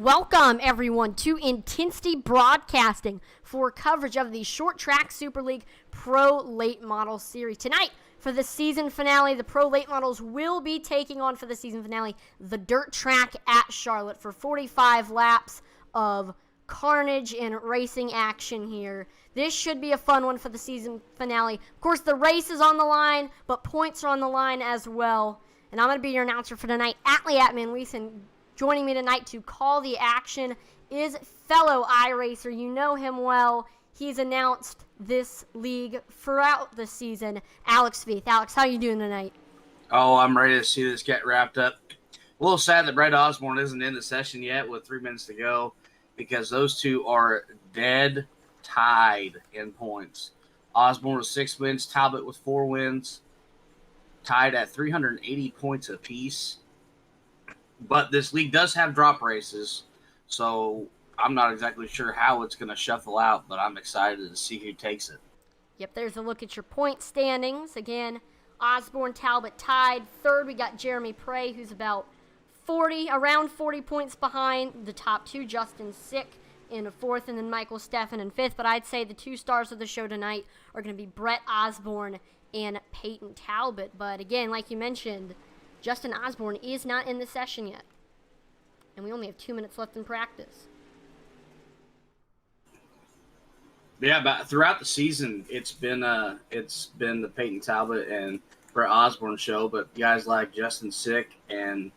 Welcome, everyone, to Intensity Broadcasting for coverage of the Short Track Super League Pro Late Model Series. Tonight, for the season finale, the Pro Late Models will be taking on, for the season finale, the dirt track at Charlotte for 45 laps of carnage and racing action here. This should be a fun one for the season finale. Of course, the race is on the line, but points are on the line as well. And I'm going to be your announcer for tonight, Atlee Atman-Leeson. Joining me tonight to call the action is fellow iRacer. You know him well. He's announced this league throughout the season, Alex Veith. Alex, how you doing tonight? Oh, I'm ready to see this get wrapped up. A little sad that Brett Osborne isn't in the session yet with 3 minutes to go because those two are dead tied in points. Osborne with 6 wins, Talbot with 4 wins, tied at 380 points apiece. But this league does have drop races, so I'm not exactly sure how it's going to shuffle out, but I'm excited to see who takes it. Yep, there's a look at your point standings. Again, Osborne, Talbot tied. Third, we got Jeremy Prey, who's about around 40 points behind the top two. Justin Sick in fourth, and then Michael Steffen in fifth. But I'd say the two stars of the show tonight are going to be Brett Osborne and Peyton Talbot. But again, like you mentioned, Justin Osborne is not in the session yet, and we only have 2 minutes left in practice. Yeah, but throughout the season, it's been the Peyton Talbot and Brett Osborne show. But guys like Justin Sick and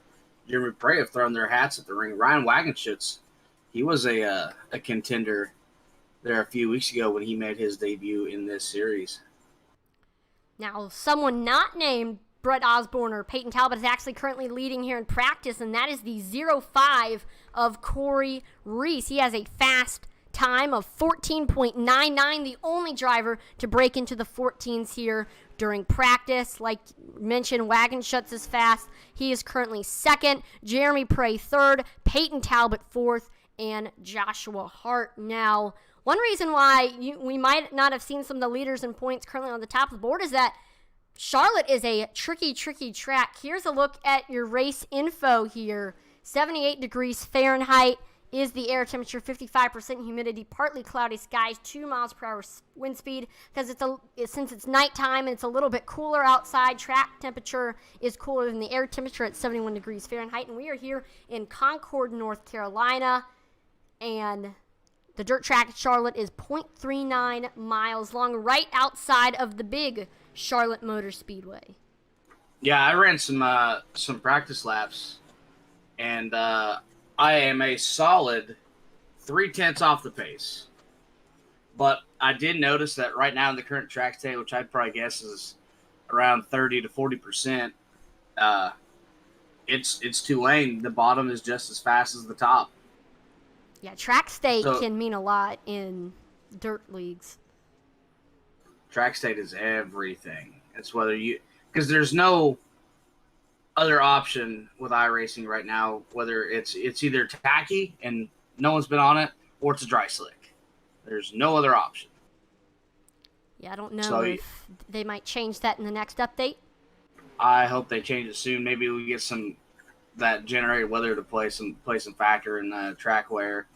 Jeremy Prey have thrown their hats at the ring. Ryan Wagenschutz, he was a contender there a few weeks ago when he made his debut in this series. Now, someone not named Brett Osborne or Peyton Talbot is actually currently leading here in practice, and that is the 0-5 of Corey Reese. He has a fast time of 14.99, the only driver to break into the 14s here during practice. Like mentioned, Wagenschutz is fast. He is currently second. Jeremy Prey third. Peyton Talbot fourth. And Joshua Hart. Now, one reason why we might not have seen some of the leaders and points currently on the top of the board is that Charlotte is a tricky track. Here's a look at your race info here. 78 degrees Fahrenheit is the air temperature, 55% humidity, partly cloudy skies, 2 miles per hour wind speed. Because since it's nighttime and it's a little bit cooler outside, track temperature is cooler than the air temperature at 71 degrees Fahrenheit. And we are here in Concord, North Carolina. And the dirt track at Charlotte is 0.39 miles long, right outside of the big Charlotte Motor Speedway. Yeah, I ran some practice laps, and I am a solid 0.3 off the pace. But I did notice that right now in the current track state, which I'd probably guess is around 30 to 40%, it's two-lane. The bottom is just as fast as the top. Yeah, track state can mean a lot in dirt leagues. Track state is everything. It's because there's no other option with iRacing right now, whether it's either tacky and no one's been on it, or it's a dry slick. There's no other option. Yeah, I don't know if they might change that in the next update. I hope they change it soon. Maybe we get that generated weather to play some factor in the track wear.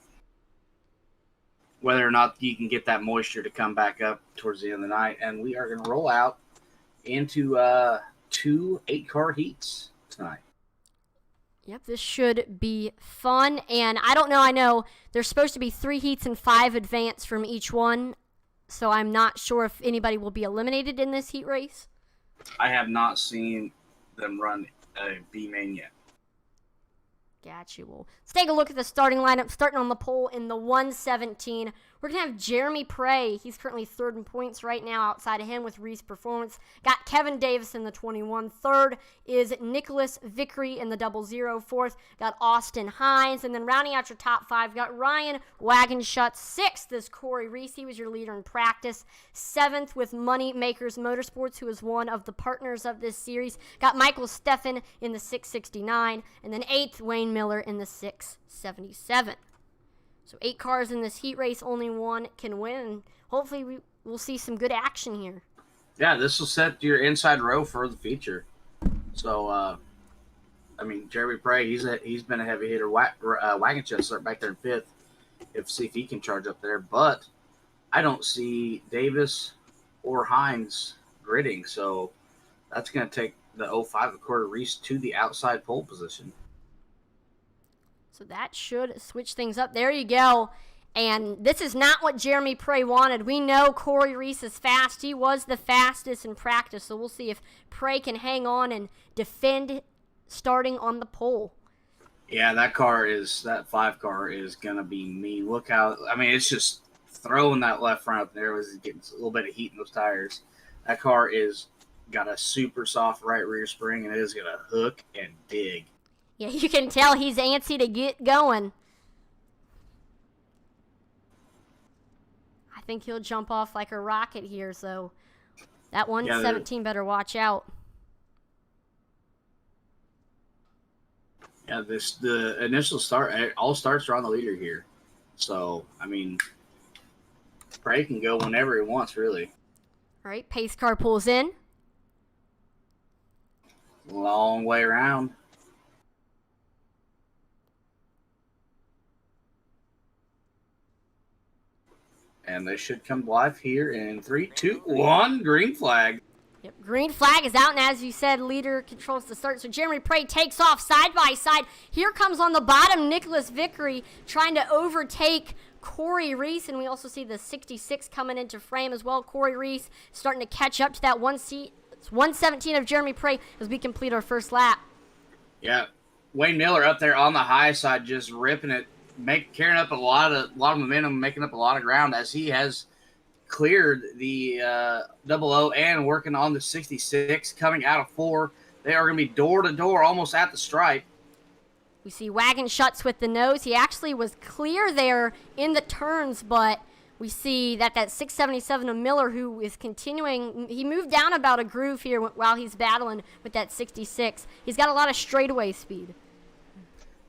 Whether or not you can get that moisture to come back up towards the end of the night. And we are going to roll out into 2 8-car heats tonight. Yep, this should be fun. And I don't know, I know there's supposed to be 3 heats and 5 advance from each one. So I'm not sure if anybody will be eliminated in this heat race. I have not seen them run a B main yet. Got you. Well, let's take a look at the starting lineup. Starting on the pole in the 117, we're going to have Jeremy Prey. He's currently third in points right now. Outside of him with Reese Performance, got Kevin Davis in the 21. Third is Nicholas Vickery in the 00. Fourth, got Austin Hines. And then rounding out your top 5, got Ryan Wagenschutz. Sixth is Corey Reese. He was your leader in practice. Seventh with Money Makers Motorsports, who is one of the partners of this series. Got Michael Steffen in the 669. And then eighth, Wayne Miller in the 677. So 8 cars in this heat race, only one can win. Hopefully we'll see some good action here. Yeah, this will set your inside row for the feature. So I mean, Jeremy Prey, he's been a heavy hitter. Wagon Chest back there in fifth. See if he can charge up there. But I don't see Davis or Hines gridding, so that's going to take the 05 of Corey Reese to the outside pole position. So that should switch things up. There you go. And this is not what Jeremy Prey wanted. We know Corey Reese is fast. He was the fastest in practice, so we'll see if Prey can hang on and defend starting on the pole. Yeah, that 5 car is going to be mean. Look how, I mean, it's just throwing that left front up there. Was getting a little bit of heat in those tires. That car is got a super soft right rear spring, and it is going to hook and dig. Yeah, you can tell he's antsy to get going. I think he'll jump off like a rocket here, so that 117 better watch out. Yeah, the initial start, all starts are on the leader here. So, I mean, Prey can go whenever he wants, really. All right, pace car pulls in. Long way around. And they should come live here in 3, 2, 1. Green flag. Yep, green flag is out, and as you said, leader controls the start. So Jeremy Prey takes off side by side. Here comes on the bottom Nicholas Vickery trying to overtake Corey Reese, and we also see the 66 coming into frame as well. Corey Reese starting to catch up to that 117 of Jeremy Prey as we complete our first lap. Yeah, Wayne Miller up there on the high side, just ripping it, carrying up a lot of momentum, making up a lot of ground as he has cleared the 00 and working on the 66, coming out of 4. They are going to be door to door, almost at the stripe. We see Wagon Shuts with the nose. He actually was clear there in the turns, but we see that 677 of Miller, who is continuing, he moved down about a groove here while he's battling with that 66. He's got a lot of straightaway speed.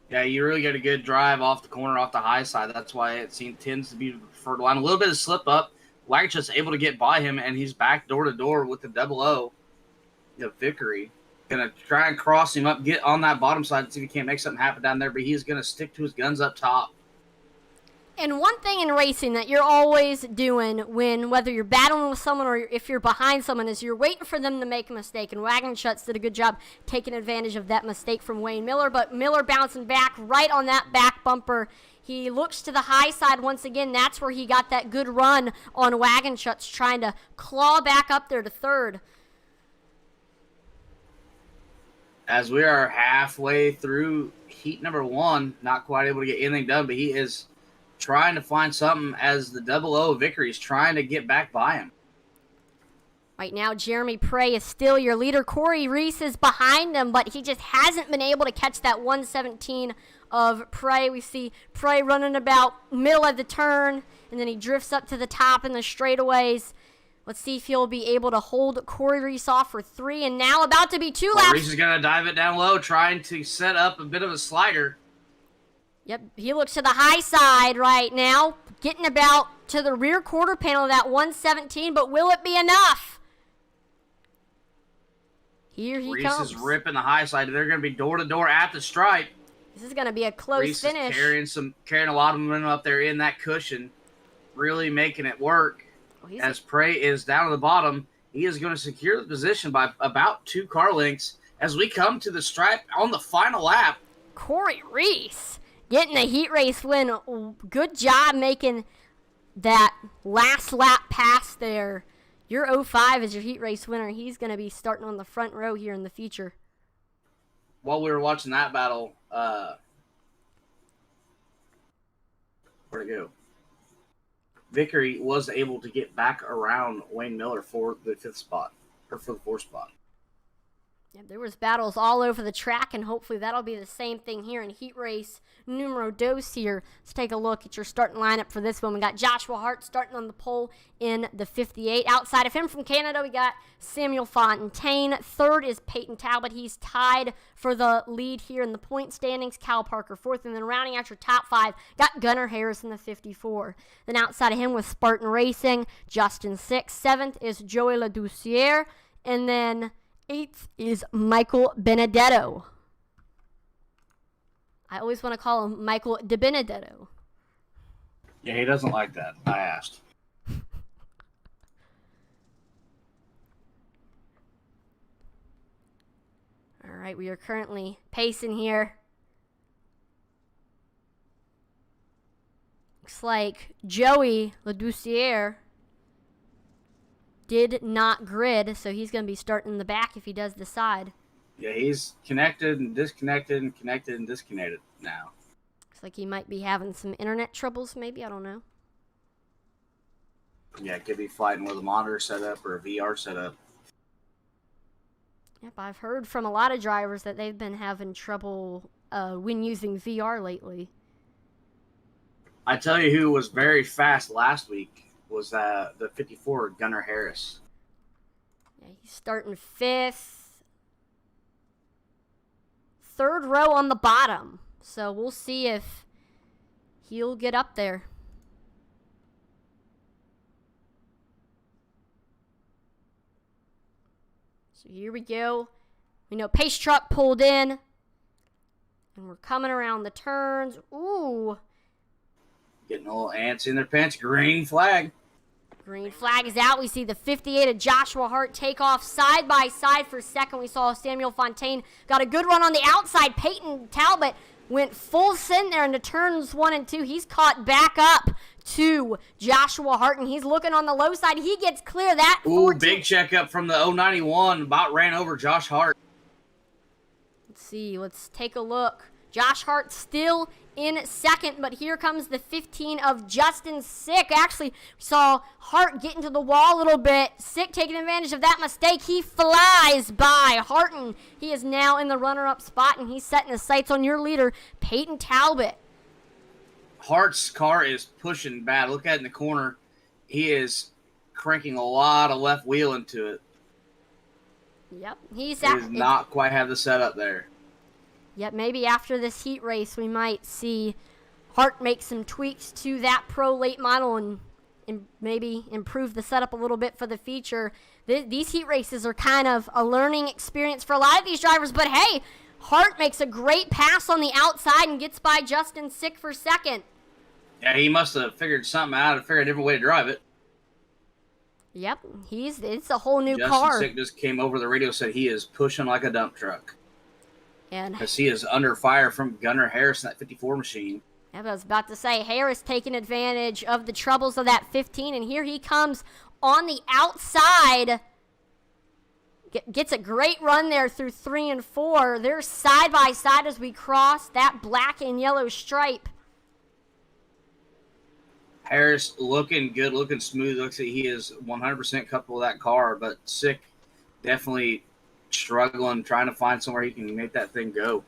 Yeah, you really get a good drive off the corner, off the high side. That's why it tends to be the preferred line. A little bit of slip up. Wagon's just able to get by him, and he's back door to door with the 00. Vickery going to try and cross him up, get on that bottom side, and see if he can't make something happen down there, but he's going to stick to his guns up top. And one thing in racing that you're always doing whether you're battling with someone or if you're behind someone is you're waiting for them to make a mistake. And Wagon Shuts did a good job taking advantage of that mistake from Wayne Miller. But Miller bouncing back right on that back bumper. He looks to the high side once again. That's where he got that good run on Wagon Shuts, trying to claw back up there to third. As we are halfway through heat number 1, not quite able to get anything done, but he is trying to find something as the 00 Vickery is trying to get back by him. Right now, Jeremy Prey is still your leader. Corey Reese is behind him, but he just hasn't been able to catch that 117 of Prey. We see Prey running about middle of the turn, and then he drifts up to the top in the straightaways. Let's see if he'll be able to hold Corey Reese off for 3, and now about to be 2 laps. Reese is going to dive it down low, trying to set up a bit of a slider. Yep, he looks to the high side right now, getting about to the rear quarter panel of that 117, but will it be enough? Here he comes. Reese is ripping the high side. They're going to be door to door at the stripe. This is going to be a close Reese finish. Is carrying a lot of momentum up there in that cushion, really making it work. As Prey is down at the bottom, he is going to secure the position by about 2 car lengths as we come to the stripe on the final lap. Corey Reese getting the heat race win. Good job making that last lap pass there. Your 05 is your heat race winner. He's going to be starting on the front row here in the future. While we were watching that battle, where'd it go? Vickery was able to get back around Wayne Miller for the 5th spot, or for the 4th spot. Yeah, there was battles all over the track, and hopefully that'll be the same thing here in heat race numero dos here. Let's take a look at your starting lineup for this one. We got Joshua Hart starting on the pole in the 58. Outside of him from Canada, we got Samuel Fontaine. 3rd is Peyton Talbot. He's tied for the lead here in the point standings. Cal Parker 4th, and then rounding out your top 5, got Gunnar Harris in the 54. Then outside of him was Spartan Racing, Justin 6th. 7th is Joey LaDoucière, and then 8th is Michael Benedetto. I always want to call him Michael De Benedetto. Yeah, he doesn't like that. I asked. All right, we are currently pacing here. Looks like Joey Ladoucière did not grid, so he's going to be starting in the back if he does decide. Yeah, he's connected and disconnected and connected and disconnected now. Looks like he might be having some internet troubles, maybe. I don't know. Yeah, it could be fighting with a monitor setup or a VR setup. Yep, I've heard from a lot of drivers that they've been having trouble when using VR lately. I tell you who was very fast last week was the 54 Gunnar Harris. Yeah, he's starting 5th. 3rd row on the bottom. So we'll see if he'll get up there. So here we go. We know pace truck pulled in. And we're coming around the turns. Ooh. Getting a little antsy in their pants. Green flag. Green flag is out. We see the 58 of Joshua Hart take off side by side for second. We saw Samuel Fontaine got a good run on the outside. Peyton Talbot went full send there into turns 1 and 2. He's caught back up to Joshua Hart, and he's looking on the low side. He gets clear. That Ooh, 14. big checkup from the 091. About ran over Josh Hart. Let's see. Let's take a look. Josh Hart still in second, but here comes the 15 of Justin Sick. Actually, we saw Hart get into the wall a little bit. Sick taking advantage of that mistake. He flies by Harton. He is now in the runner-up spot, and he's setting his sights on your leader, Peyton Talbot. Hart's car is pushing bad. Look at it in the corner. He is cranking a lot of left wheel into it. Yep, he does not quite have the setup there. Yep, maybe after this heat race, we might see Hart make some tweaks to that Pro late model and maybe improve the setup a little bit for the feature. These heat races are kind of a learning experience for a lot of these drivers, but hey, Hart makes a great pass on the outside and gets by Justin Sick for second. Yeah, he must have figured something out and figured a different way to drive it. Yep, it's a whole new Justin car. Sick just came over the radio and said he is pushing like a dump truck. And because he is under fire from Gunnar Harris in that 54 machine. I was about to say, Harris taking advantage of the troubles of that 15, and here he comes on the outside. Gets a great run there through 3 and 4. They're side by side as we cross that black and yellow stripe. Harris looking good, looking smooth. Looks like he is 100% comfortable with that car, but Sick definitely struggling, trying to find somewhere he can make that thing go.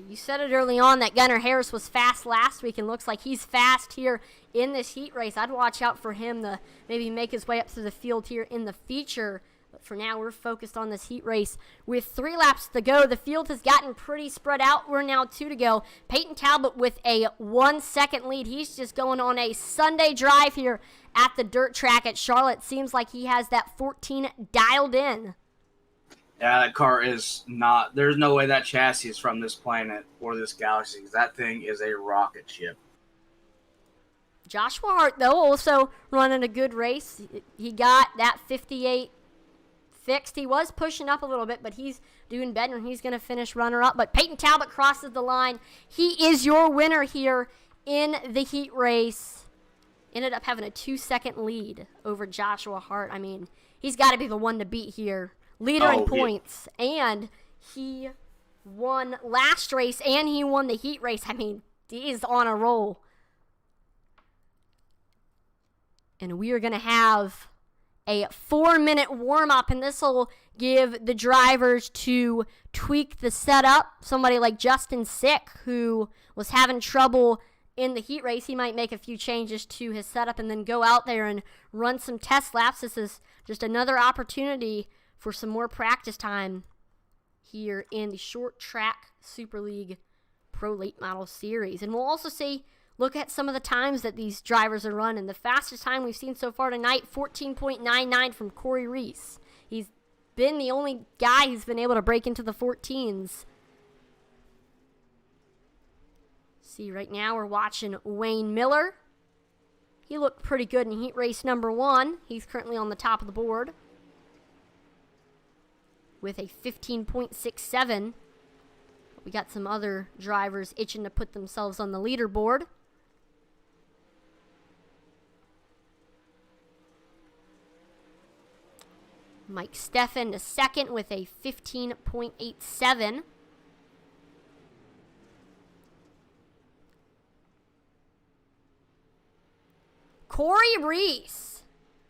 You said it early on that Gunnar Harris was fast last week and looks like he's fast here in this heat race. I'd watch out for him to maybe make his way up through the field here in the feature. But for now, we're focused on this heat race. With 3 laps to go, the field has gotten pretty spread out. We're now 2 to go. Peyton Talbot with a 1-second lead. He's just going on a Sunday drive here at the dirt track at Charlotte. Seems like he has that 14 dialed in. Yeah, that car is not, there's no way that chassis is from this planet or this galaxy, because that thing is a rocket ship. Joshua Hart, though, also running a good race. He got that 58 fixed. He was pushing up a little bit, but he's doing better, and he's going to finish runner-up. But Peyton Talbot crosses the line. He is your winner here in the heat race. Ended up having a 2-second lead over Joshua Hart. I mean, he's got to be the one to beat here. Leader in points, and he won last race, and he won the heat race. I mean, he is on a roll. And we are going to have a 4-minute warm-up, and this will give the drivers to tweak the setup. Somebody like Justin Sick, who was having trouble in the heat race, he might make a few changes to his setup and then go out there and run some test laps. This is just another opportunity for some more practice time here in the Short Track Super League Pro Late Model Series. And we'll also look at some of the times that these drivers are running. The fastest time we've seen so far tonight, 14.99 from Corey Reese. He's been the only guy who's been able to break into the 14s. See, right now we're watching Wayne Miller. He looked pretty good in heat race number 1. He's currently on the top of the board with a 15.67. We got some other drivers itching to put themselves on the leaderboard. Mike Steffen to second with a 15.87. Corey Reese.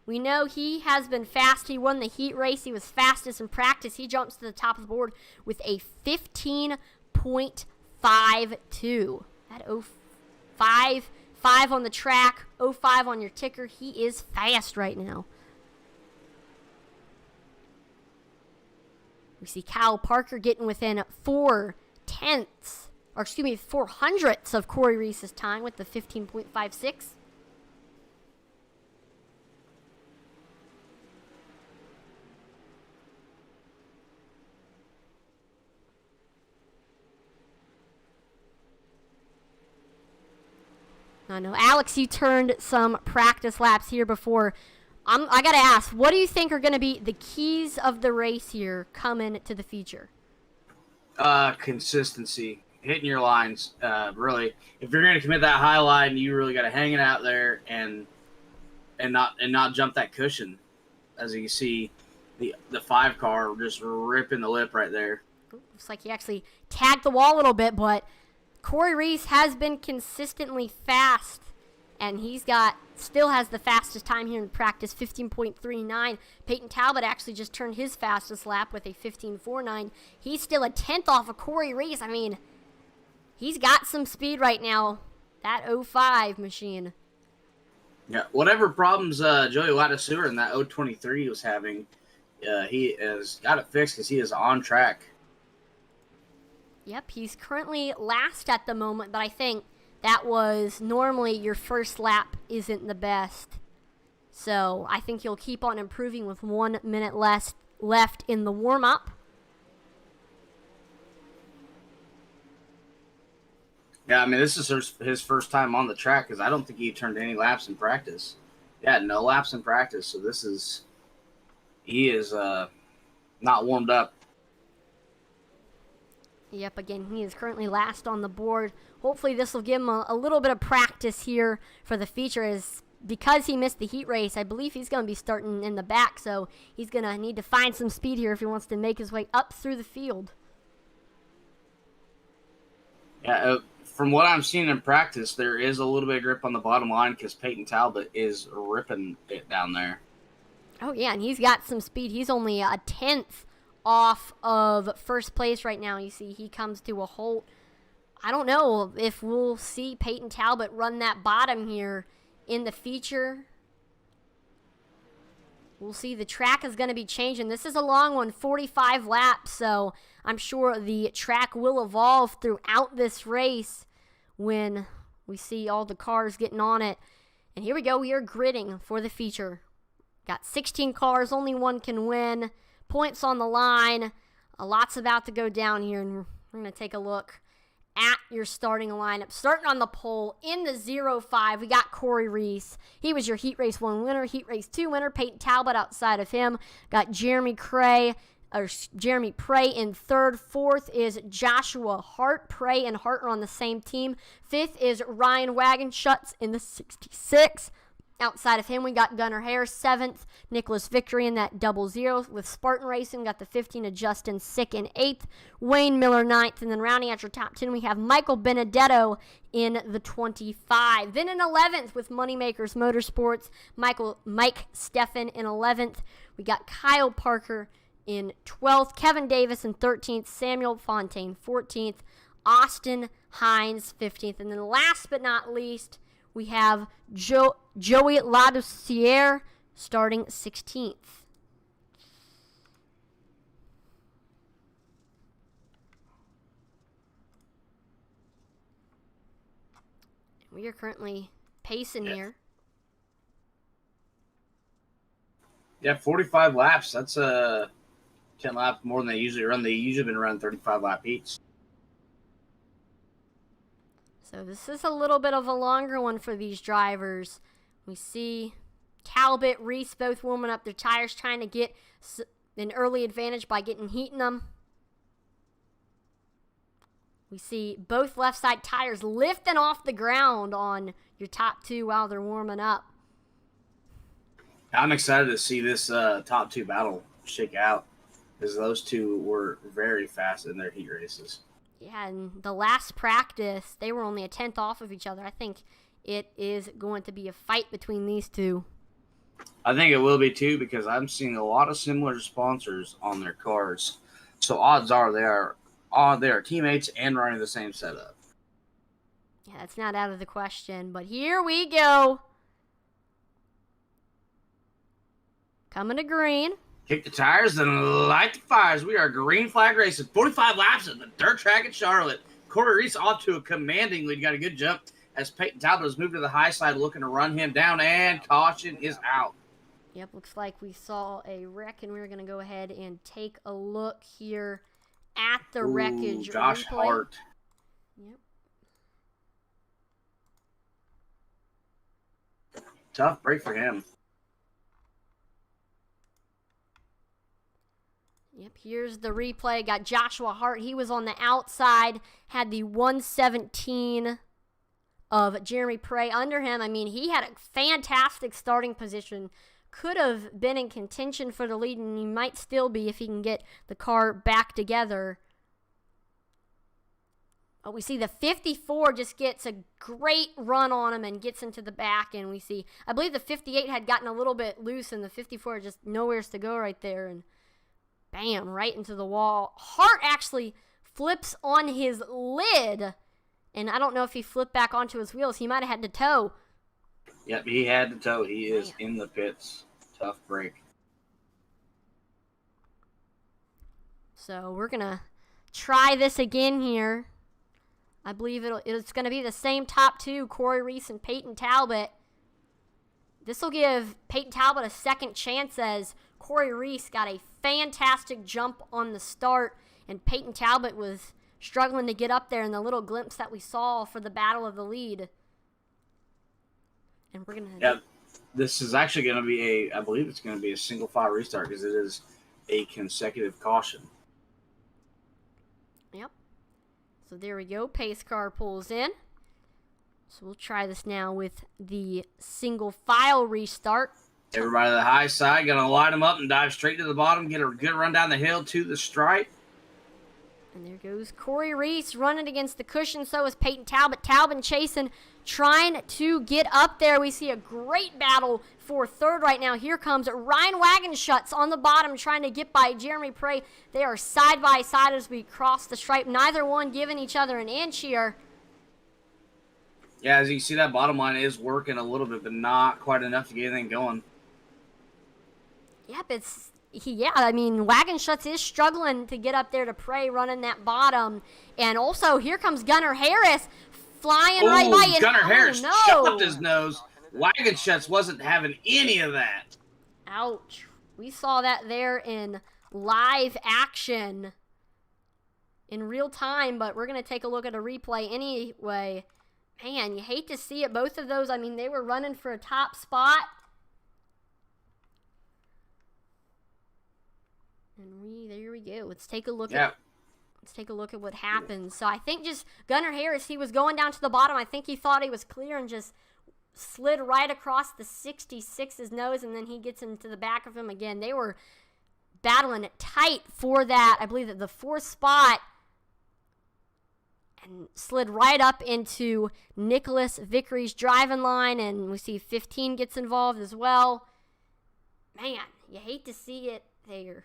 We know he has been fast. He won the heat race. He was fastest in practice. He jumps to the top of the board with a 15.52. That 05 on the track, 05 on your ticker. He is fast right now. We see Kyle Parker getting within 4 hundredths of Corey Reese's time with the 15.56. I know, Alex, you turned some practice laps here before. I got to ask, what do you think are going to be the keys of the race here coming to the feature? Consistency. Hitting your lines. Really, if you're going to commit that high line, you really got to hang it out there and not jump that cushion. As you see, the 5 car just ripping the lip right there. Looks like he actually tagged the wall a little bit, but Corey Reese has been consistently fast, and still has the fastest time here in practice, 15.39. Peyton Talbot actually just turned his fastest lap with a 15.49. He's still a 10th off of Corey Reese. I mean, he's got some speed right now, that 05 machine. Yeah, whatever problems Joey Lattisewer in that 023 was having, he has got it fixed because he is on track. Yep, he's currently last at the moment, but I think that was normally your first lap isn't the best. So I think he'll keep on improving with 1 minute left in the warm-up. Yeah, I mean, this is his first time on the track because I don't think he turned any laps in practice. Yeah, no laps in practice, so he is not warmed up. Yep, again, he is currently last on the board. Hopefully this will give him a little bit of practice here for the feature, because he missed the heat race. I believe he's going to be starting in the back, so he's going to need to find some speed here if he wants to make his way up through the field. Yeah, from what I'm seeing in practice, there is a little bit of grip on the bottom line because Peyton Talbot is ripping it down there. Oh, yeah, and he's got some speed. He's only a 10th off of first place right now. You see he comes to a halt. I don't know if we'll see Peyton Talbot run that bottom here in the feature. We'll see. The track is going to be changing. This is a long one, 45 laps, so I'm sure the track will evolve throughout this race when we see all the cars getting on it. And here we go. We are gridding for the feature. Got 16 cars. Only one can win. Points on the line. A lot's about to go down here, and we're going to take a look at your starting lineup. Starting on the pole in the 05, we got Corey Reese. He was your Heat Race 1 winner. Heat Race 2 winner, Peyton Talbot outside of him. Got Jeremy Prey in third. Fourth is Joshua Hart. Prey and Hart are on the same team. Fifth is Ryan Wagenschutz in the 66. Outside of him, we got Gunnar Harris, 7th. Nicholas Victory in that 00 with Spartan Racing. Got the 15 of Justin Sick in 8th. Wayne Miller, 9th. And then rounding out your top 10, we have Michael Benedetto in the 25. Then in 11th with Moneymakers Motorsports, Mike Steffen in 11th. We got Kyle Parker in 12th. Kevin Davis in 13th. Samuel Fontaine, 14th. Austin Hines, 15th. And then last but not least, we have Joey Ladoucière starting 16th. We are currently pacing here. Yeah, 45 laps. That's 10 laps more than they usually run. They usually been running 35 lap heats. So this is a little bit of a longer one for these drivers. We see Talbot, Reese both warming up their tires, trying to get an early advantage by getting heat in them. We see both left side tires lifting off the ground on your top two while they're warming up. I'm excited to see this top two battle shake out, because those two were very fast in their heat races. Yeah, and the last practice, they were only a tenth off of each other. I think it is going to be a fight between these two. I think it will be too, because I'm seeing a lot of similar sponsors on their cars. So odds are they are teammates and running the same setup. Yeah, that's not out of the question. But here we go. Coming to green. Kick the tires and light the fires. We are green flag racing. 45 laps at the dirt track in Charlotte. Corey Reese off to a commanding lead. Got a good jump as Peyton Talbot has moved to the high side, looking to run him down, and caution is out. Yep, looks like we saw a wreck, and we're going to go ahead and take a look here at the wreckage. Josh replay. Hart. Yep. Tough break for him. Yep, here's the replay. Got Joshua Hart. He was on the outside, had the 117 of Jeremy Prey under him. I mean, he had a fantastic starting position. Could have been in contention for the lead, and he might still be if he can get the car back together. But we see the 54 just gets a great run on him and gets into the back, and we see, I believe the 58 had gotten a little bit loose, and the 54 just nowheres to go right there, and bam, right into the wall. Hart actually flips on his lid, and I don't know if he flipped back onto his wheels. He might have had to tow. Yep, he had to tow. He is in the pits. Tough break. So we're going to try this again here. I believe it's going to be the same top two, Corey Reese and Peyton Talbot. This will give Peyton Talbot a second chance, as Corey Reese got a fantastic jump on the start, and Peyton Talbot was struggling to get up there in the little glimpse that we saw for the battle of the lead. And we're going to... Yeah, this is actually going to be I believe it's going to be a single file restart, because it is a consecutive caution. Yep. So there we go. Pace car pulls in. So we'll try this now with the single file restart. Everybody to the high side, going to line them up and dive straight to the bottom, get a good run down the hill to the stripe. And there goes Corey Reese running against the cushion. So is Peyton Talbot. Talbot chasing, trying to get up there. We see a great battle for third right now. Here comes Ryan Wagenschuts on the bottom, trying to get by Jeremy Prey. They are side by side as we cross the stripe. Neither one giving each other an inch here. Yeah, as you can see, that bottom line is working a little bit, but not quite enough to get anything going. Yep, I mean, Wagenschuts is struggling to get up there to Prey, running that bottom. And also, here comes Gunnar Harris flying right by. And, Gunnar Harris no. shoved his nose. Wagenschuts wasn't having any of that. Ouch. We saw that there in live action in real time, but we're going to take a look at a replay anyway. Man, you hate to see it. Both of those, I mean, they were running for a top spot. And there we go. Let's take a look at what happens. So I think just Gunnar Harris, he was going down to the bottom. I think he thought he was clear and just slid right across the 66's nose, and then he gets into the back of him again. They were battling it tight for that, I believe, the fourth spot, and slid right up into Nicholas Vickery's driving line, and we see 15 gets involved as well. Man, you hate to see it there.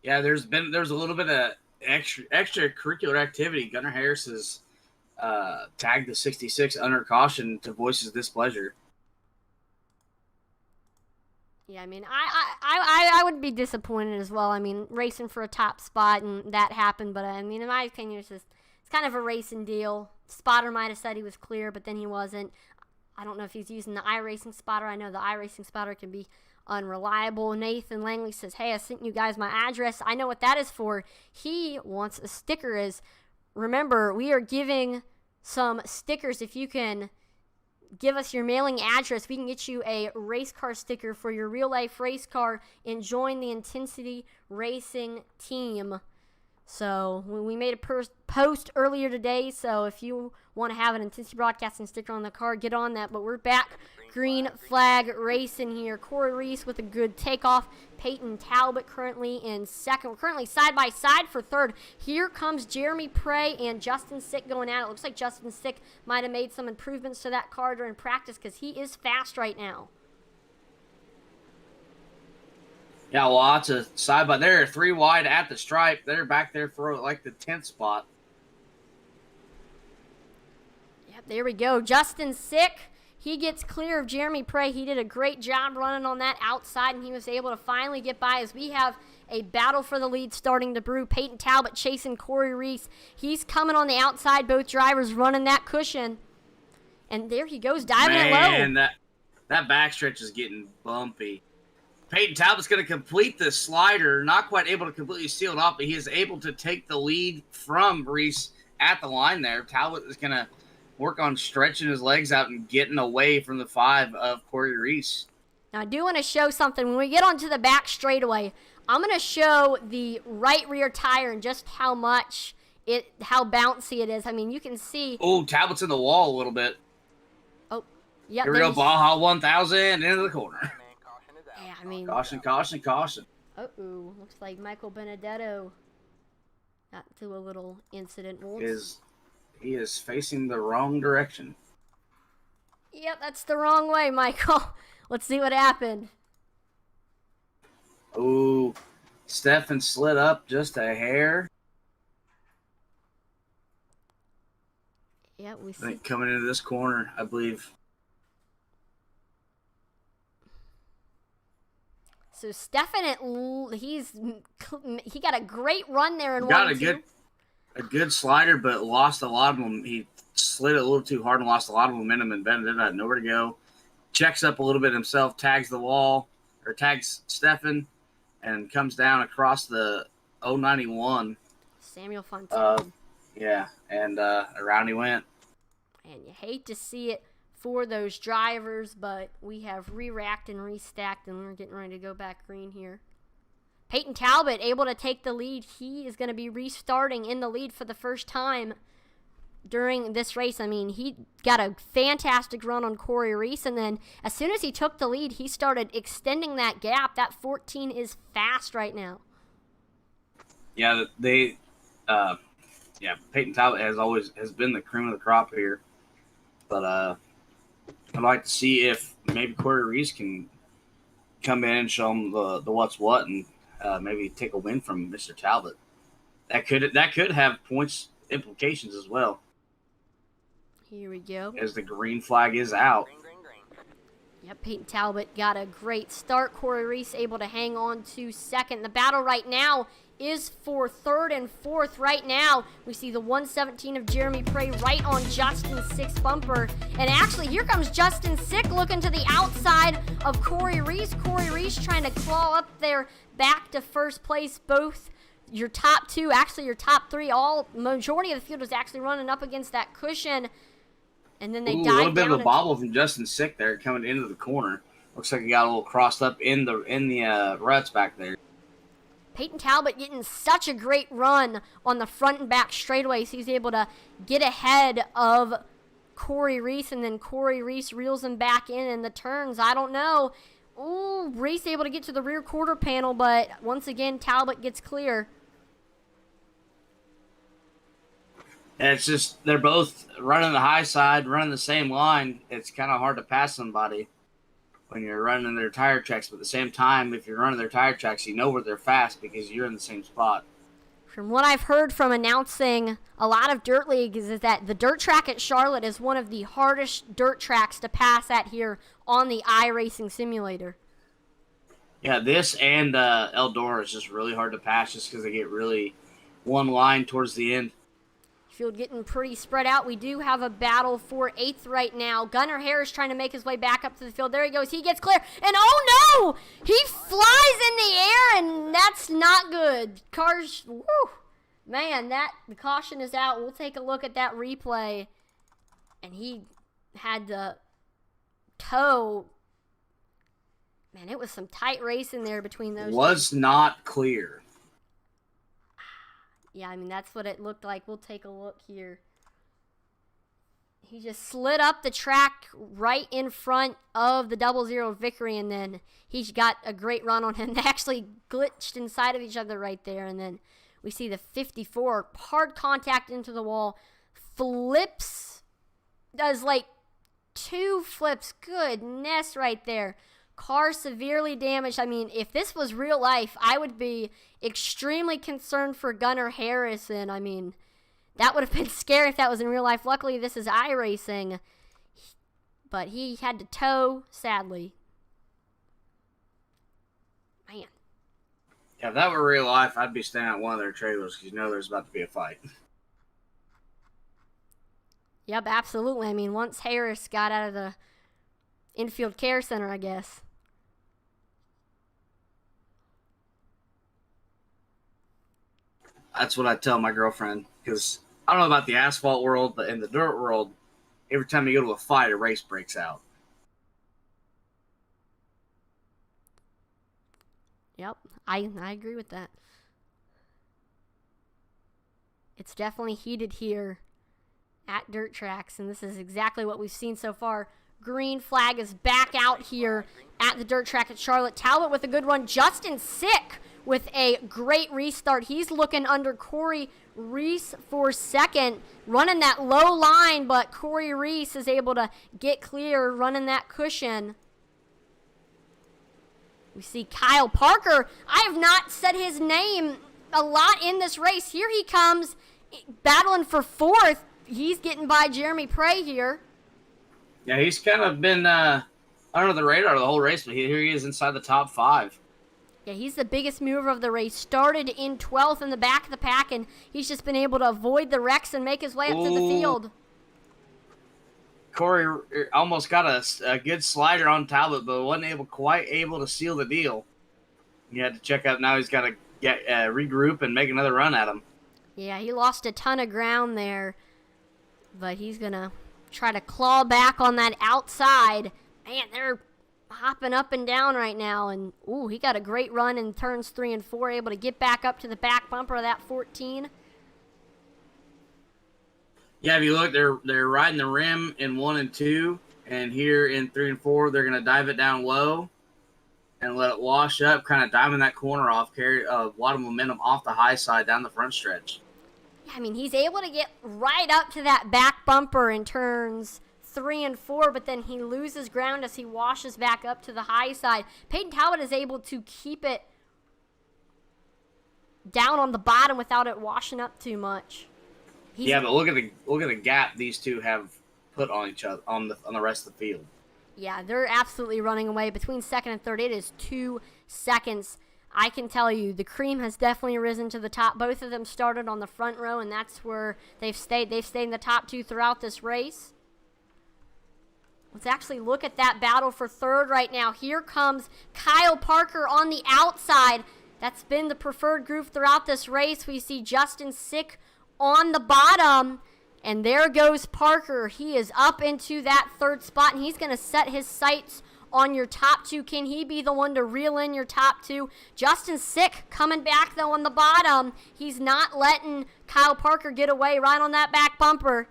Yeah, there's a little bit of extracurricular activity. Gunnar Harris has tagged the 66 under caution to voice his displeasure. Yeah, I mean, I would be disappointed as well. I mean, racing for a top spot, and that happened. But, I mean, in my opinion, it's kind of a racing deal. Spotter might have said he was clear, but then he wasn't. I don't know if he's using the iRacing spotter. I know the iRacing spotter can be unreliable. Nathan Langley says, hey, I sent you guys my address. I know what that is for. He wants a sticker. Remember, we are giving some stickers. If you can give us your mailing address, we can get you a race car sticker for your real life race car and join the Intensity Racing team. So we made a post earlier today, so if you want to have an Intensity Broadcasting sticker on the car, get on that. But we're back green flag racing here. Corey Reese with a good takeoff. Peyton Talbot currently in second. We're currently side by side for third. Here comes Jeremy Prey and Justin Sick going at it. Looks like Justin Sick might have made some improvements to that car during practice because he is fast right now. Yeah, lots of side by there. 3 wide at the stripe. They're back there for like the 10th spot. Yep, there we go. Justin Sick. He gets clear of Jeremy Prey. He did a great job running on that outside, and he was able to finally get by as we have a battle for the lead starting to brew. Peyton Talbot chasing Corey Reese. He's coming on the outside. Both drivers running that cushion. And there he goes, diving it low. Man, that backstretch is getting bumpy. Peyton Talbot's going to complete the slider. Not quite able to completely seal it off, but he is able to take the lead from Reese at the line there. Talbot is going to work on stretching his legs out and getting away from the 5 of Corey Reese. Now, I do want to show something. When we get onto the back straightaway, I'm going to show the right rear tire and just how bouncy it is. I mean, you can see. Oh, Talbot's in the wall a little bit. Oh, yeah. Here we go, Baja 1000 into the corner. Yeah, I mean. Caution, caution, caution. Uh-oh. Looks like Michael Benedetto got into a little incident. He is facing the wrong direction. Yep, that's the wrong way, Michael. Let's see what happened. Ooh, Stefan slid up just a hair. Yeah, we see. I think coming into this corner, I believe. So Stefan, he got a great run there in Got 1-2. a good slider, but lost a lot of them. He slid it a little too hard and lost a lot of momentum, and Benedict had nowhere to go. Checks up a little bit himself, tags the wall, or tags Stefan, and comes down across the 091. Samuel Fontaine. Yeah, and around he went. And you hate to see it for those drivers, but we have re-racked and restacked, and we're getting ready to go back green here. Peyton Talbot able to take the lead. He is going to be restarting in the lead for the first time during this race. I mean, he got a fantastic run on Corey Reese, and then as soon as he took the lead, he started extending that gap. That 14 is fast right now. Yeah, Peyton Talbot has been the cream of the crop here, but I'd like to see if maybe Corey Reese can come in and show him the what's what, and maybe take a win from Mr. Talbot. That could have points implications as well. Here we go. As the green flag is out. Yep, Peyton Talbot got a great start. Corey Reese able to hang on to second. The battle right now is for third and fourth. Right now, we see the 117 of Jeremy Prey right on Justin Sick's bumper. And actually, here comes Justin Sick looking to the outside of Corey Reese. Corey Reese trying to claw up there back to first place. Both your top two, actually your top three, majority of the field was actually running up against that cushion. And then they dive down. A little bit of a bobble from Justin Sick there coming into the corner. Looks like he got a little crossed up in the ruts back there. Peyton Talbot getting such a great run on the front and back straightaways. He's able to get ahead of Corey Reese, and then Corey Reese reels him back in the turns. I don't know. Ooh, Reese able to get to the rear quarter panel, but once again, Talbot gets clear. And it's just they're both running the high side, running the same line. It's kind of hard to pass somebody when you're running their tire tracks, but at the same time, if you're running their tire tracks, you know where they're fast because you're in the same spot. From what I've heard from announcing a lot of dirt leagues is that the dirt track at Charlotte is one of the hardest dirt tracks to pass at here on the iRacing simulator. Yeah, this and Eldora is just really hard to pass just because they get really one line towards the end. If Infield getting pretty spread out. We do have a battle for 8th right now. Gunnar Harris trying to make his way back up to the field. There he goes. He gets clear. And oh no! He flies in the air, and that's not good. Cars, woo! Man, the caution is out. We'll take a look at that replay. And he had the toe. Man, it was some tight race in there between those. Was not clear. Yeah, I mean, that's what it looked like. We'll take a look here. He just slid up the track right in front of the 00 Vickery, and then he's got a great run on him. They actually glitched inside of each other right there, and then we see the 54, hard contact into the wall, flips, does like 2 flips. Goodness right there. Car severely damaged. I mean, if this was real life, I would be extremely concerned for Gunnar Harrison. I mean, that would have been scary if that was in real life. Luckily, this is iRacing. But he had to tow, sadly. Man. Yeah, if that were real life, I'd be staying at one of their trailers because you know there's about to be a fight. Yep, absolutely. I mean, once Harris got out of the infield care center, I guess. That's what I tell my girlfriend, because I don't know about the asphalt world, but in the dirt world, every time you go to a fight, a race breaks out. Yep, I agree with that. It's definitely heated here at dirt tracks, and this is exactly what we've seen so far. Green flag is back out here at the dirt track at Charlotte. Talbot with a good run. Justin Sick with a great restart. He's looking under Corey Reese for second, running that low line, but Corey Reese is able to get clear, running that cushion. We see Kyle Parker. I have not said his name a lot in this race. Here he comes, battling for 4th. He's getting by Jeremy Prey here. Yeah, he's kind of been under the radar the whole race, but here he is inside the top 5. Yeah, he's the biggest mover of the race. Started in 12th in the back of the pack, and he's just been able to avoid the wrecks and make his way up to the field. Corey almost got a good slider on Talbot, but wasn't quite able to seal the deal. He had to check up. Now he's got to get regroup and make another run at him. Yeah, he lost a ton of ground there, but he's going to try to claw back on that outside. Man, they're hopping up and down right now, and ooh, he got a great run in turns 3 and 4, able to get back up to the back bumper of that 14. Yeah, if you look, they're riding the rim in 1 and 2, and here in 3 and 4, they're going to dive it down low and let it wash up, kind of diving that corner off, carry a lot of momentum off the high side down the front stretch. Yeah, I mean, he's able to get right up to that back bumper in turns 3 and 4, but then he loses ground as he washes back up to the high side. Peyton Talbot is able to keep it down on the bottom without it washing up too much. Yeah, but look at the gap these two have put on each other on the rest of the field. Yeah, they're absolutely running away. Between 2nd and 3rd, it is 2 seconds. I can tell you, the cream has definitely risen to the top. Both of them started on the front row, and that's where they've stayed. They've stayed in the top 2 throughout this race. Let's actually look at that battle for 3rd right now. Here comes Kyle Parker on the outside. That's been the preferred group throughout this race. We see Justin Sick on the bottom, and there goes Parker. He is up into that 3rd spot, and he's going to set his sights on your top 2. Can he be the one to reel in your top 2? Justin Sick coming back, though, on the bottom. He's not letting Kyle Parker get away right on that back bumper.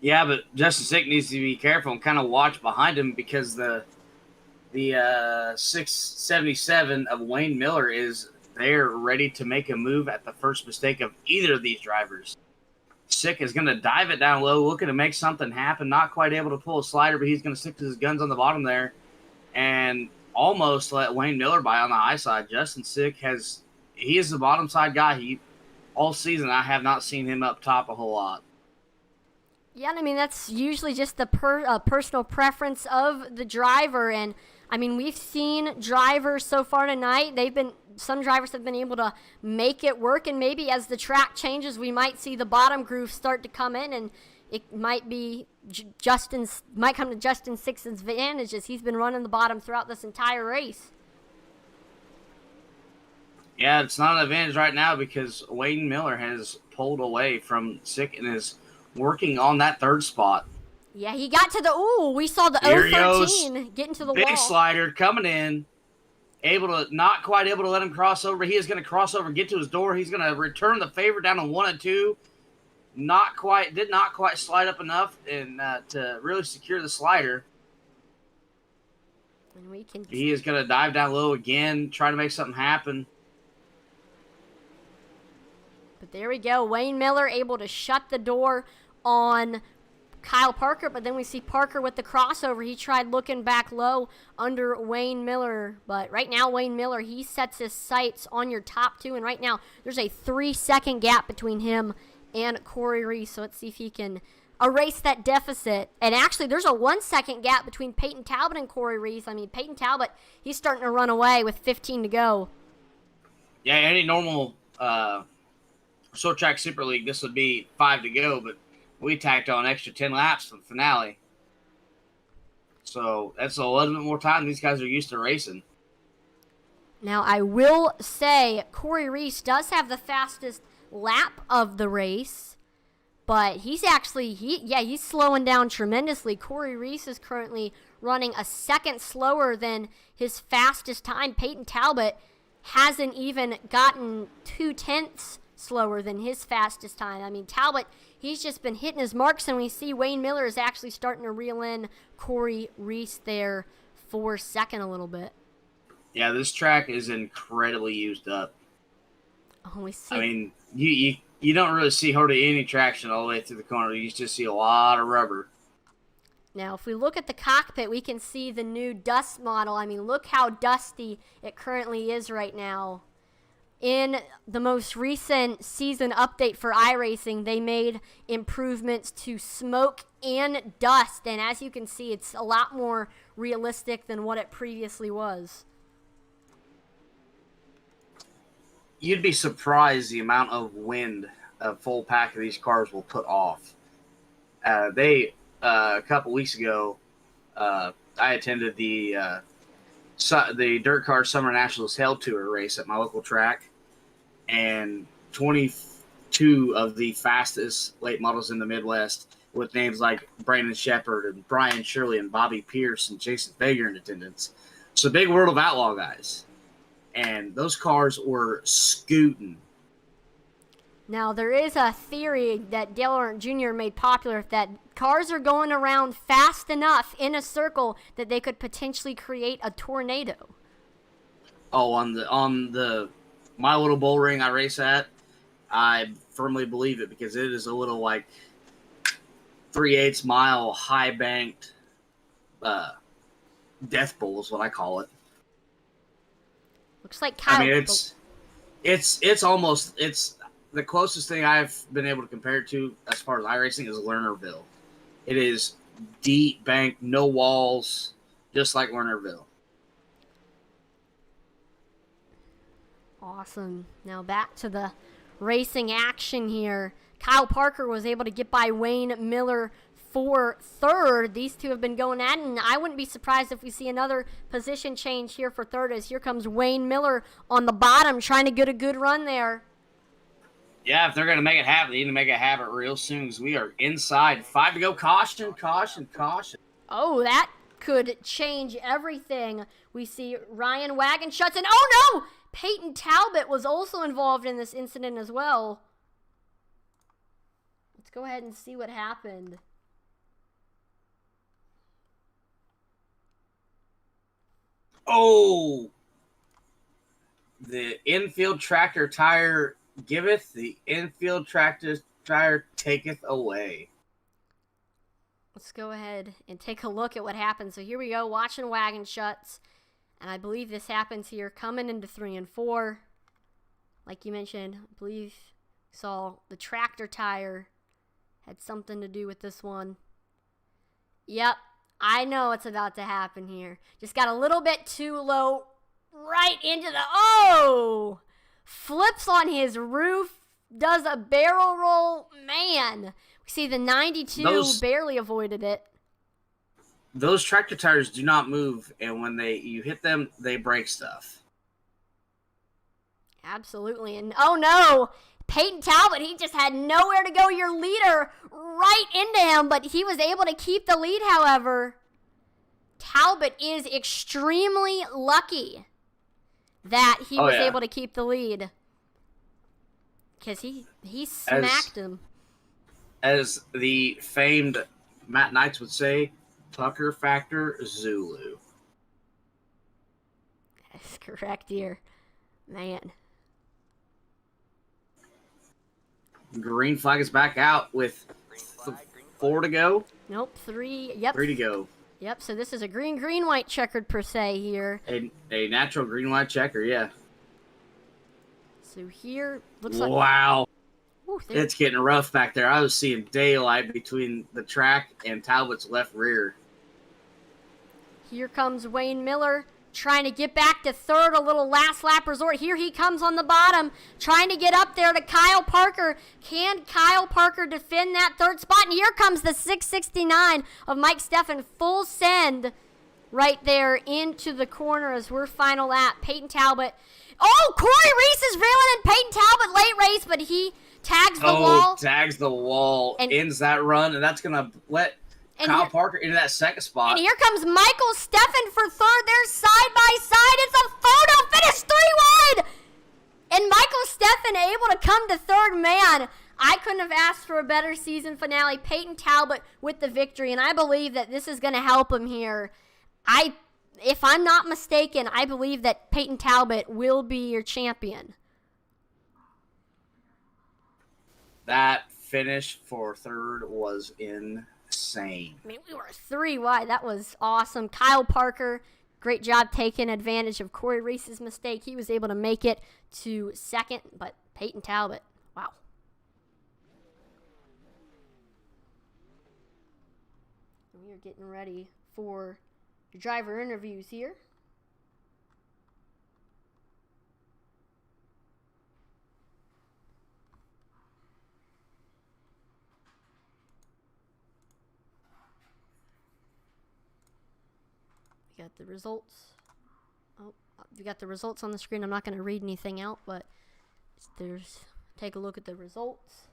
Yeah, but Justin Sick needs to be careful and kind of watch behind him because the 677 of Wayne Miller is there ready to make a move at the first mistake of either of these drivers. Sick is going to dive it down low, looking to make something happen. Not quite able to pull a slider, but he's going to stick to his guns on the bottom there and almost let Wayne Miller by on the high side. Justin Sick he is the bottom side guy. All season I have not seen him up top a whole lot. Yeah, I mean, that's usually just the personal preference of the driver, and I mean, we've seen drivers so far tonight. Some drivers have been able to make it work, and maybe as the track changes, we might see the bottom groove start to come in, and it might be might come to Justin Sixton's advantage as he's been running the bottom throughout this entire race. Yeah, it's not an advantage right now because Wayne Miller has pulled away from Sick and is working on that third spot. Yeah, he got to we saw the Here 013 getting to the big wall. slider coming in, not quite able to let him cross over. He is going to cross over, get to his door. He's going to return the favor down to 1 and 2. Did not quite slide up enough and to really secure the slider. And he is going to dive down low again, try to make something happen. But there we go. Wayne Miller able to shut the door on Kyle Parker, but then we see Parker with the crossover. He tried looking back low under Wayne Miller, but right now Wayne Miller, he sets his sights on your top two, and right now there's a 3-second gap between him and Corey Reese, so let's see if he can erase that deficit. And actually, there's a 1-second gap between Peyton Talbot and Corey Reese. I mean, Peyton Talbot, he's starting to run away with 15 to go. Yeah, any normal short track Super League, this would be 5 to go, but we tacked on an extra 10 laps for the finale. So that's a little bit more time these guys are used to racing. Now, I will say Corey Reese does have the fastest lap of the race, but he's actually, he's slowing down tremendously. Corey Reese is currently running a second slower than his fastest time. Peyton Talbot hasn't even gotten 0.2 slower than his fastest time. I mean, Talbot, he's just been hitting his marks, and we see Wayne Miller is actually starting to reel in Corey Reese there for second a little bit. Yeah, this track is incredibly used up. Oh, we see. I mean, you don't really see hardly any traction all the way through the corner. You just see a lot of rubber. Now, if we look at the cockpit, we can see the new dust model. I mean, look how dusty it currently is right now. In the most recent season update for iRacing, they made improvements to smoke and dust. And as you can see, it's a lot more realistic than what it previously was. You'd be surprised the amount of wind a full pack of these cars will put off. A couple weeks ago, I attended the Dirt Car Summer Nationals Hell Tour race at my local track. And 22 of the fastest late models in the Midwest, with names like Brandon Shepard and Brian Shirley and Bobby Pierce and Jason Fager in attendance. So big World of Outlaw guys. And those cars were scooting. Now, there is a theory that Dale Earnhardt Jr. made popular that cars are going around fast enough in a circle that they could potentially create a tornado. Oh, on the my little bull ring I race at, I firmly believe it because it is a little like 3/8 mile high banked death bowl is what I call it. Looks like Kyle. I mean, it's almost the closest thing I've been able to compare it to as far as iRacing is Lernerville. It is deep bank, no walls, just like Lernerville. Awesome. Now back to the racing action here. Kyle Parker was able to get by Wayne Miller for third. These two have been going at it, and I wouldn't be surprised if we see another position change here for third, as here comes Wayne Miller on the bottom trying to get a good run there. Yeah, if they're going to make it happen, they need to make it happen real soon because we are inside. 5 to go. Caution, caution, caution. Oh, that could change everything. We see Ryan Wagon shuts in. Oh, no! Peyton Talbot was also involved in this incident as well. Let's go ahead and see what happened. Oh! The infield tractor tire giveth, the infield tractor tire taketh away. Let's go ahead and take a look at what happened. So here we go, watching Wagon Shuts. And I believe this happens here coming into 3 and 4. Like you mentioned, I believe saw the tractor tire had something to do with this one. Yep, I know what's about to happen here. Just got a little bit too low, right into the, flips on his roof, does a barrel roll. Man, we see the 92 barely avoided it. Those tractor tires do not move, and when you hit them, they break stuff. Absolutely. And oh no, Peyton Talbot, he just had nowhere to go. Your leader right into him, but he was able to keep the lead, however. Talbot is extremely lucky that he was able to keep the lead. Because he smacked him. As the famed Matt Knights would say, Tucker Factor Zulu. That's correct here. Man. Green flag is back out with 4 to go. Nope, 3. Yep. 3 to go. Yep, so this is a green-white checkered per se here. A natural green-white checker, yeah. So here, looks like... Wow. Ooh, it's getting rough back there. I was seeing daylight between the track and Talbot's left rear. Here comes Wayne Miller trying to get back to third, a little last lap resort. Here he comes on the bottom, trying to get up there to Kyle Parker. Can Kyle Parker defend that third spot? And here comes the 669 of Mike Steffen, full send right there into the corner as we're final lap. Peyton Talbot. Oh, Corey Reese is reeling in Peyton Talbot late race, but he tags the wall. Tags the wall, and ends that run, and that's going to let Kyle Parker into that second spot. And here comes Michael Steffen for third. They're side by side. It's a photo finish 3 wide. And Michael Steffen able to come to third. Man, I couldn't have asked for a better season finale. Peyton Talbot with the victory, and I believe that this is going to help him here. If I'm not mistaken, I believe that Peyton Talbot will be your champion. That finish for third was insane. I mean, we were 3 wide. That was awesome. Kyle Parker, great job taking advantage of Corey Reese's mistake. He was able to make it to second, but Peyton Talbot, wow. We are getting ready for the driver interviews here. We got the results. Oh, we got the results on the screen. I'm not going to read anything out, but take a look at the results.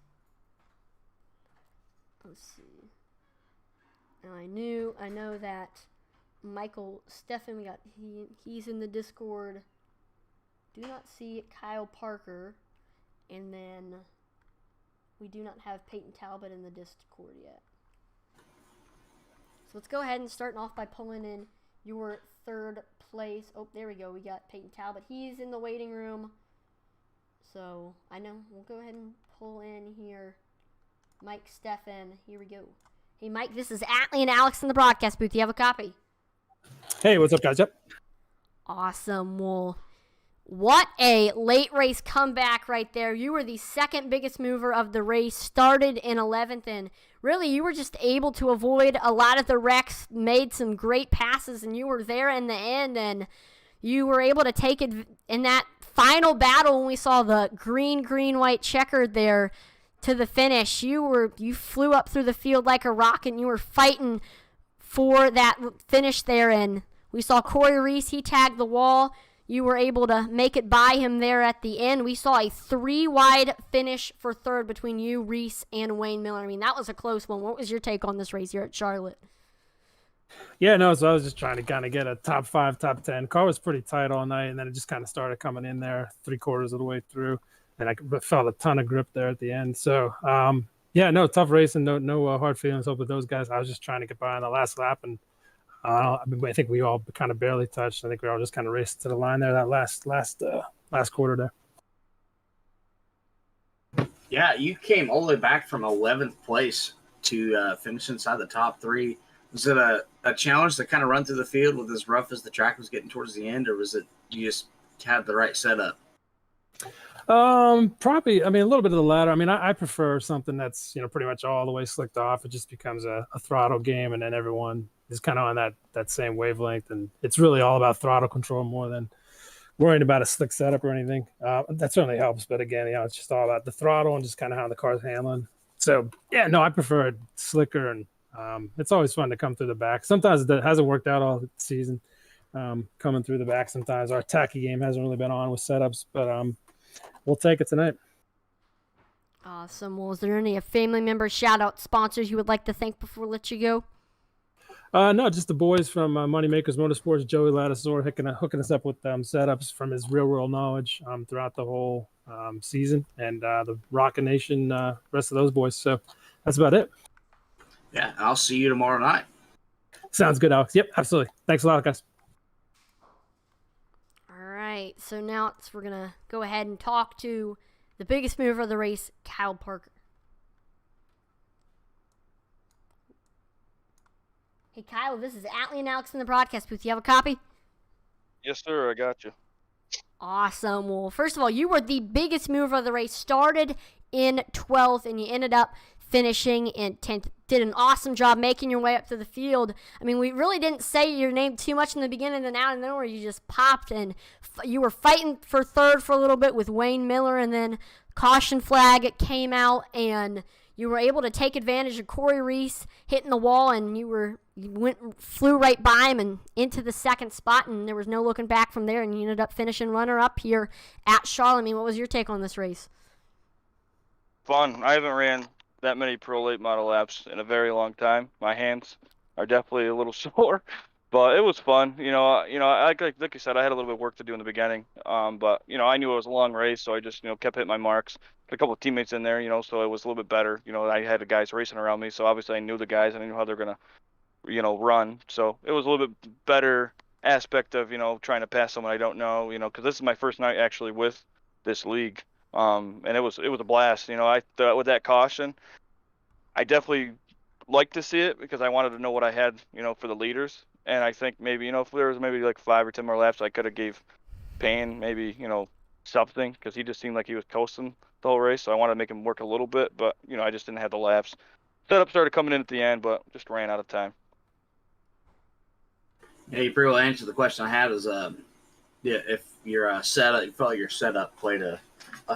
Let's see. Now I know that Michael Steffen, he's in the Discord. Do not see Kyle Parker, and then we do not have Peyton Talbot in the Discord yet. So let's go ahead and start off by pulling in your third place. Oh, there we go. We got Peyton Talbot. He's in the waiting room. So I know we'll go ahead and pull in here Mike Steffen. Here we go. Hey, Mike, this is Atlee and Alex in the broadcast booth. Do you have a copy? Hey, what's up, guys? Yep. Awesome. Well, what a late race comeback right there. You were the second biggest mover of the race, started in 11th, and really you were just able to avoid a lot of the wrecks, made some great passes, and you were there in the end, and you were able to take it in that final battle when we saw the green-white checkered there to the finish. You flew up through the field like a rocket, and you were fighting for that finish there, and we saw Corey Reese, he tagged the wall. You were able to make it by him there at the end. We saw a 3-wide finish for third between you, Reese, and Wayne Miller. I mean, that was a close one. What was your take on this race here at Charlotte? Yeah, no, so I was just trying to kind of get a top 5, top 10. Car was pretty tight all night, and then it just kind of started coming in there 3/4 of the way through, and I felt a ton of grip there at the end. So, yeah, no, tough race and no hard feelings over those guys. I was just trying to get by on the last lap, and I think we all kind of barely touched. I think we all just kind of raced to the line there that last quarter there. Yeah, you came all the way back from 11th place to finish inside the top 3. Was it a challenge to kind of run through the field with as rough as the track was getting towards the end, or was it you just had the right setup? Probably. I mean, a little bit of the latter. I mean, I prefer something that's pretty much all the way slicked off. It just becomes a throttle game, and then everyone is kind of on that same wavelength, and it's really all about throttle control more than worrying about a slick setup or anything. That certainly helps, but again, it's just all about the throttle and just kind of how the car's handling. So yeah, no, I prefer it slicker, and it's always fun to come through the back. Sometimes it hasn't worked out all season, coming through the back. Sometimes our tacky game hasn't really been on with setups, but we'll take it tonight. Awesome. Well, is there any family members, shout out sponsors you would like to thank before we let you go? No, just the boys from Moneymakers Motorsports, Joey Lattisaur, hooking us up with setups from his real world knowledge throughout the whole season, and the Rocket Nation, rest of those boys. So that's about it. Yeah, I'll see you tomorrow night. Sounds good, Alex. Yep, absolutely. Thanks a lot, guys. All right, so now we're going to go ahead and talk to the biggest mover of the race, Kyle Parker. Hey, Kyle, this is Atlee and Alex in the broadcast booth. You have a copy? Yes, sir. I got you. Awesome. Well, first of all, you were the biggest mover of the race. Started in 12th, and you ended up finishing in 10th. Did an awesome job making your way up to the field. I mean, we really didn't say your name too much in the beginning, and out of nowhere you just popped, and you were fighting for third for a little bit with Wayne Miller, and then caution flag came out, and you were able to take advantage of Corey Reese hitting the wall, and you flew right by him and into the second spot, and there was no looking back from there, and you ended up finishing runner-up here at Charlotte. I mean, what was your take on this race? Fun. I haven't ran that many Pro Late model laps in a very long time. My hands are definitely a little sore, but it was fun. Like you said, I had a little bit of work to do in the beginning, but I knew it was a long race, so I just kept hitting my marks. Got a couple of teammates in there, so it was a little bit better. I had the guys racing around me, so obviously I knew the guys and I knew how they're gonna run. So it was a little bit better aspect of trying to pass someone I don't know, because this is my first night actually with this league. And it was a blast. With that caution, I definitely like to see it because I wanted to know what I had, for the leaders. And I think maybe, if there was maybe like 5 or 10 more laps, I could have gave Payne maybe, something, because he just seemed like he was coasting the whole race. So I wanted to make him work a little bit, but I just didn't have the laps. Setup started coming in at the end, but just ran out of time. Yeah, you pretty well answered the question I had. Is if your setup, you felt like your setup played a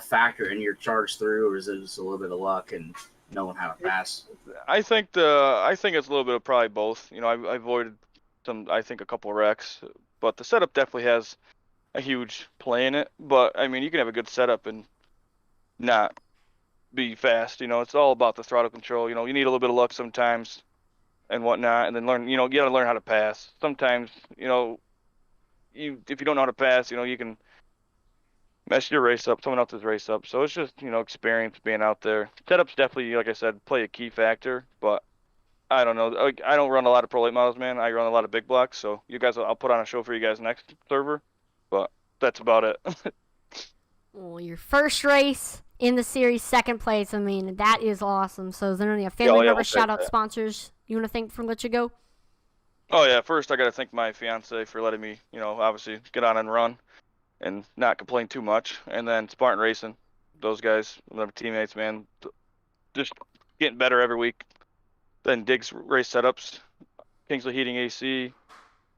factor in your charge through, or is it just a little bit of luck and knowing how to pass? I think it's a little bit of probably both. I avoided a couple of wrecks, but the setup definitely has a huge play in it. But I mean, you can have a good setup and not be fast. It's all about the throttle control. You need a little bit of luck sometimes and whatnot, and then learn. You got to learn how to pass. Sometimes, if you don't know how to pass, you can mess your race up, someone else's race up. So it's just, experience being out there. Setups definitely, like I said, play a key factor, but I don't know. I don't run a lot of Pro Late models, man. I run a lot of big blocks, so I'll put on a show for you guys next server, but that's about it. Well, your first race in the series, second place. I mean, that is awesome. So is there any family members, shout-out sponsors you want to thank for let you go? Oh, yeah. First, I got to thank my fiance for letting me, obviously get on and run and not complain too much. And then Spartan Racing, those guys, my teammates, man, just getting better every week. Then Diggs Race Setups, Kingsley Heating AC,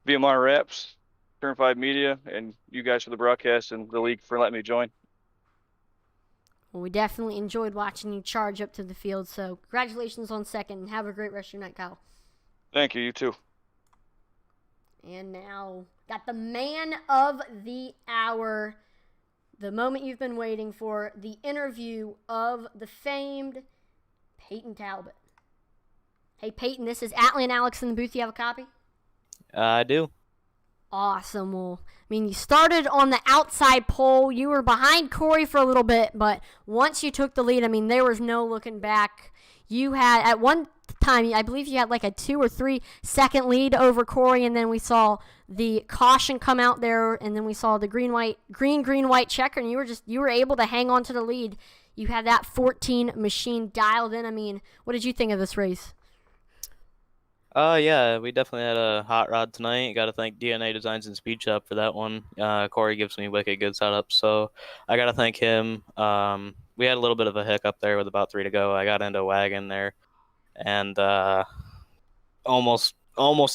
VMR Wraps, Turn 5 Media, and you guys for the broadcast and the league for letting me join. Well, we definitely enjoyed watching you charge up to the field, so congratulations on second, and have a great rest of your night, Kyle. Thank you, you too. And now, got the man of the hour, the moment you've been waiting for, the interview of the famed Peyton Talbot. Hey, Peyton, this is Atlee and Alex in the booth. You have a copy? I do. Awesome. Well, I mean, you started on the outside pole. You were behind Corey for a little bit, but once you took the lead, I mean, there was no looking back. You had, at one time, I believe you had like a 2 or 3 second lead over Corey, and then we saw the caution come out there, and then we saw the green, white checker, and you were able to hang on to the lead. You had that 14 machine dialed in. I mean, what did you think of this race? Yeah, we definitely had a hot rod tonight. Got to thank DNA Designs and Speed Shop for that one. Corey gives me wicked good setup, so I got to thank him. We had a little bit of a hiccup there with about 3 to go. I got into a wagon there and almost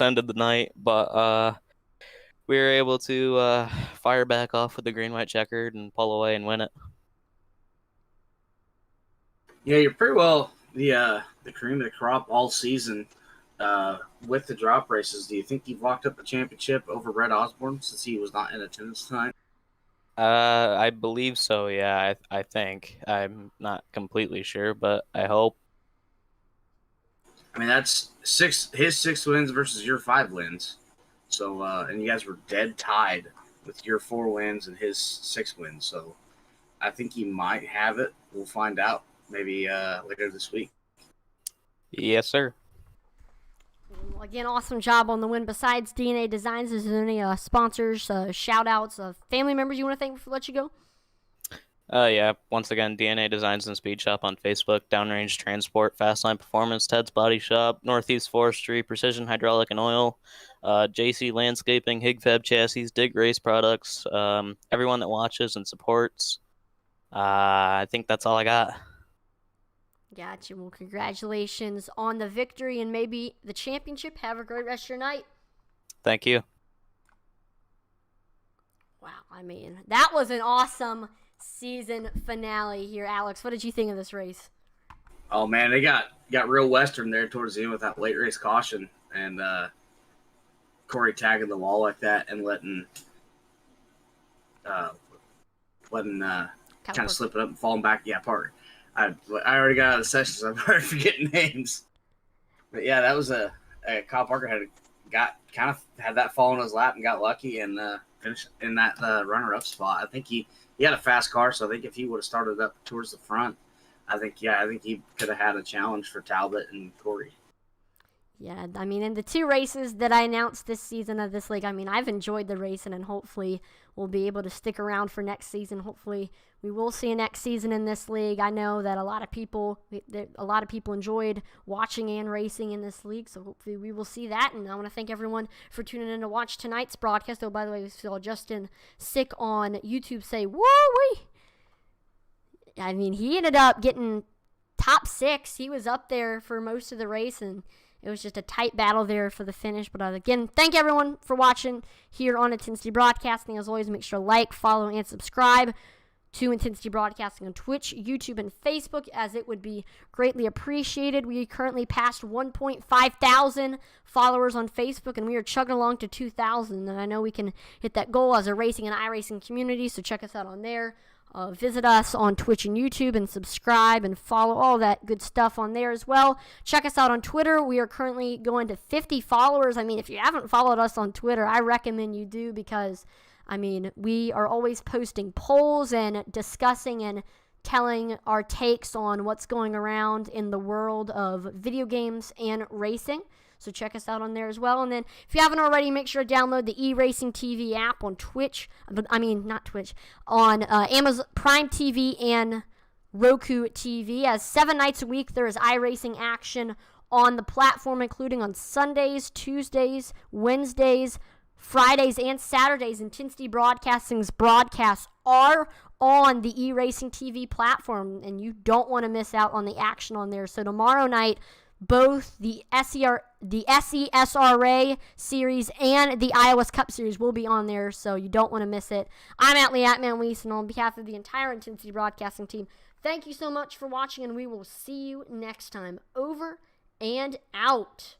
ended the night, but we were able to fire back off with the green white checkered and pull away and win it. Yeah, you're pretty well the cream of the crop all season. With the drop races, do you think you've locked up the championship over Brett Osborne since he was not in attendance tonight? I believe so. Yeah, I think. I'm not completely sure, but I hope. I mean, that's his 6 wins versus your 5 wins. So, and you guys were dead tied with your 4 wins and his 6 wins. So, I think he might have it. We'll find out maybe later this week. Yes, sir. Well, again, awesome job on the win. Besides DNA Designs, is there any sponsors, shout outs, family members you want to thank before I let you go? Yeah, once again, DNA Designs and Speed Shop on Facebook, Downrange Transport, Fastline Performance, Ted's Body Shop, Northeast Forestry, Precision Hydraulic and Oil, JC Landscaping, Higfab Chassis, Dig Race Products, everyone that watches and supports. I think that's all I got. Gotcha. Well, congratulations on the victory and maybe the championship. Have a great rest of your night. Thank you. Wow, I mean, that was an awesome season finale here, Alex. What did you think of this race? Oh man, they got real western there towards the end with that late race caution and Corey tagging the wall like that and letting kind of slipping up and falling back. Yeah, Parker. I already got out of the session, so I'm already forgetting names. But yeah, that was Kyle Parker had that fall in his lap and got lucky and finished in that runner-up spot. I think he had a fast car, so I think if he would have started up towards the front, I think he could have had a challenge for Talbot and Corey. Yeah, I mean, in the 2 races that I announced this season of this league, I mean, I've enjoyed the racing, and hopefully we'll be able to stick around for next season. Hopefully we will see a next season in this league. I know that a lot of people enjoyed watching and racing in this league, so hopefully we will see that. And I want to thank everyone for tuning in to watch tonight's broadcast. Oh, by the way, we saw Justin Sick on YouTube say, woo-wee! I mean, he ended up getting top 6. He was up there for most of the race, and it was just a tight battle there for the finish. But again, thank everyone for watching here on Intensity Broadcasting. As always, make sure to like, follow, and subscribe to Intensity Broadcasting on Twitch, YouTube, and Facebook, as it would be greatly appreciated. We currently passed 1.5 thousand followers on Facebook, and we are chugging along to 2,000. And I know we can hit that goal as a racing and iRacing community, so check us out on there. Visit us on Twitch and YouTube and subscribe and follow all that good stuff on there as well. Check us out on Twitter. We are currently going to 50 followers. I mean, if you haven't followed us on Twitter, I recommend you do because, I mean, we are always posting polls and discussing and telling our takes on what's going around in the world of video games and racing. So check us out on there as well. And then if you haven't already, make sure to download the eRacing TV app on on Amazon Prime TV and Roku TV. As 7 nights a week, there is iRacing action on the platform, including on Sundays, Tuesdays, Wednesdays, Fridays, and Saturdays. Intensity Broadcasting's broadcasts are on the eRacing TV platform, and you don't want to miss out on the action on there. So tomorrow night, both the SESRA series and the iOS Cup series will be on there, so you don't want to miss it. I'm Atlee Atman-Weiss, and on behalf of the entire Intensity Broadcasting team, thank you so much for watching, and we will see you next time. Over and out.